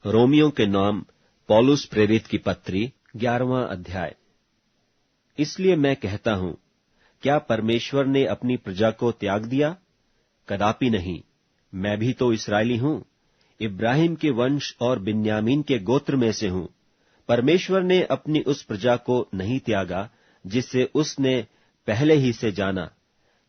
रोमियों के नाम पौलुस प्रेरित की पत्री 11वां अध्याय। इसलिए मैं कहता हूं, क्या परमेश्वर ने अपनी प्रजा को त्याग दिया? कदापि नहीं। मैं भी तो इस्राएली हूं, इब्राहिम के वंश और बिन्यामीन के गोत्र में से हूं। परमेश्वर ने अपनी उस प्रजा को नहीं त्यागा जिसे उसने पहले ही से जाना।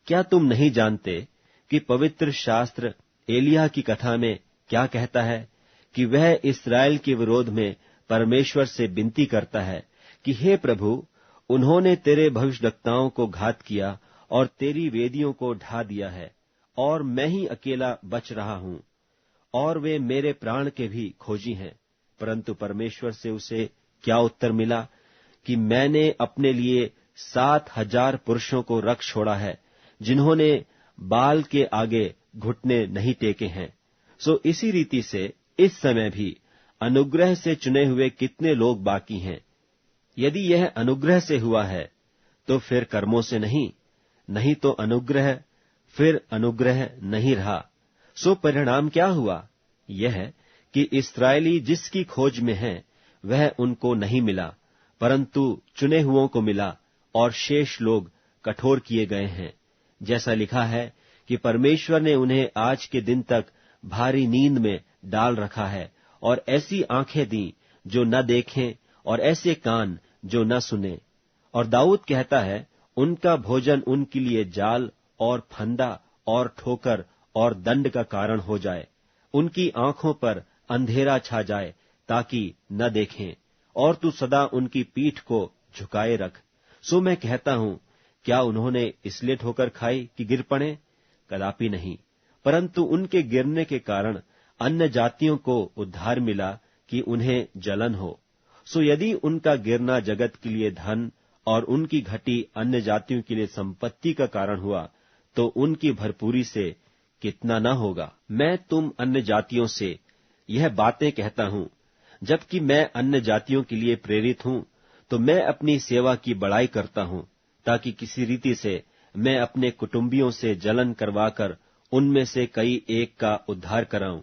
क्या तुम नहीं जानते कि पवित्र शास्त्र एलिय्याह की कथा में क्या कहता है कि वह इस्राएल के विरोध में परमेश्वर से विनती करता है कि हे प्रभु, उन्होंने तेरे भविष्यद्वक्ताओं को घात किया और तेरी वेदियों को ढा दिया है, और मैं ही अकेला बच रहा हूं, और वे मेरे प्राण के भी खोजी हैं। परंतु परमेश्वर से उसे क्या उत्तर मिला कि मैंने अपने लिए 7,000 पुरुषों को रख छोड़ा है, जिन्होंने बाल के आगे घुटने नहीं टेके हैं। सो इसी रीति से इस समय भी अनुग्रह से चुने हुए कितने लोग बाकी हैं। यदि यह अनुग्रह से हुआ है तो फिर कर्मों से नहीं, नहीं तो अनुग्रह फिर अनुग्रह नहीं रहा। सो परिणाम क्या हुआ? यह कि इस्राएली जिसकी खोज में हैं वह उनको नहीं मिला, परंतु चुने हुओं को मिला, और शेष लोग कठोर किए गए हैं। जैसा लिखा है कि परमेश्वर ने उन्हें आज के दिन तक भारी नींद में डाल रखा है, और ऐसी आंखें दी जो न देखें, और ऐसे कान जो न सुने। और दाऊद कहता है, उनका भोजन उनके लिए जाल और फंदा और ठोकर और दंड का कारण हो जाए। उनकी आंखों पर अंधेरा छा जाए ताकि न देखें, और तू सदा उनकी पीठ को झुकाए रख। सो मैं कहता हूं, क्या उन्होंने इसलिए ठोकर खाई कि गिर पड़े? कदापि नहीं, परंतु उनके गिरने के कारण अन्य जातियों को उद्धार मिला कि उन्हें जलन हो। सो यदि उनका गिरना जगत के लिए धन और उनकी घटी अन्य जातियों के लिए संपत्ति का कारण हुआ, तो उनकी भरपूरी से कितना न होगा। मैं तुम अन्य जातियों से यह बातें कहता हूं, जबकि मैं अन्य जातियों के लिए प्रेरित हूं, तो मैं अपनी सेवा की बड़ाई करता हूं, ताकि किसी रीति से मैं अपने कुटुंबियों से जलन करवाकर उनमें से कई एक का उद्धार कराऊं।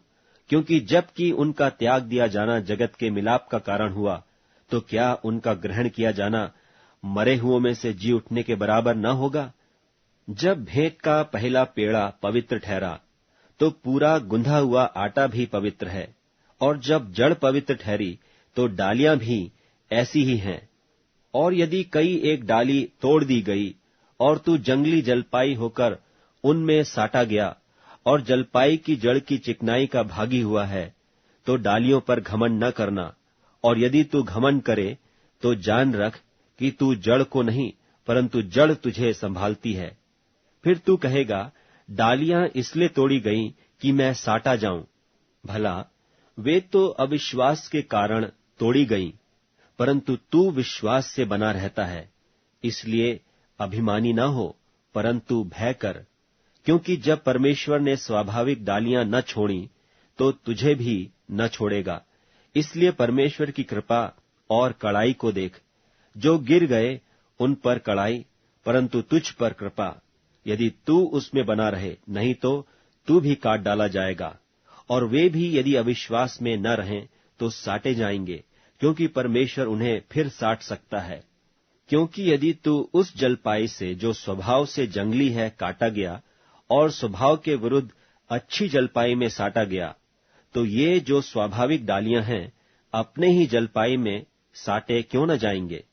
क्योंकि जबकि उनका त्याग दिया जाना जगत के मिलाप का कारण हुआ, तो क्या उनका ग्रहण किया जाना मरे हुओं में से जी उठने के बराबर न होगा? जब भेंट का पहला पेड़ा पवित्र ठहरा, तो पूरा गुंधा हुआ आटा भी पवित्र है, और जब जड़ पवित्र ठहरी, तो डालियां भी ऐसी ही हैं। और यदि कई एक डाली तोड़ दी गई, और तू जंगली जलपाई होकर उनमें साटा गया, और जलपाई की जड़ की चिकनाई का भागी हुआ है, तो डालियों पर घमंड न करना। और यदि तू घमंड करे, तो जान रख कि तू जड़ को नहीं, परंतु जड़ तुझे संभालती है। फिर तू कहेगा, डालियां इसलिए तोड़ी गईं कि मैं साटा जाऊं। भला वे तो अविश्वास के कारण तोड़ी गईं, परंतु तू विश्वास से बना रहता है। इसलिए अभिमानी न हो, परंतु भय कर, क्योंकि जब परमेश्वर ने स्वाभाविक डालियां न छोड़ी, तो तुझे भी न छोड़ेगा। इसलिए परमेश्वर की कृपा और कड़ाई को देख। जो गिर गए उन पर कड़ाई, परंतु तुझ पर कृपा, यदि तू उसमें बना रहे, नहीं तो तू भी काट डाला जाएगा। और वे भी यदि अविश्वास में न रहें, तो साटे जाएंगे, क्योंकि परमेश्वर उन्हें फिर साट सकता है। क्योंकि यदि तू उस जलपाई से जो स्वभाव से जंगली है काटा गया, और स्वभाव के विरुद्ध अच्छी जलपाई में साटा गया, तो ये जो स्वाभाविक डालियां हैं अपने ही जलपाई में साटे क्यों न जाएंगे।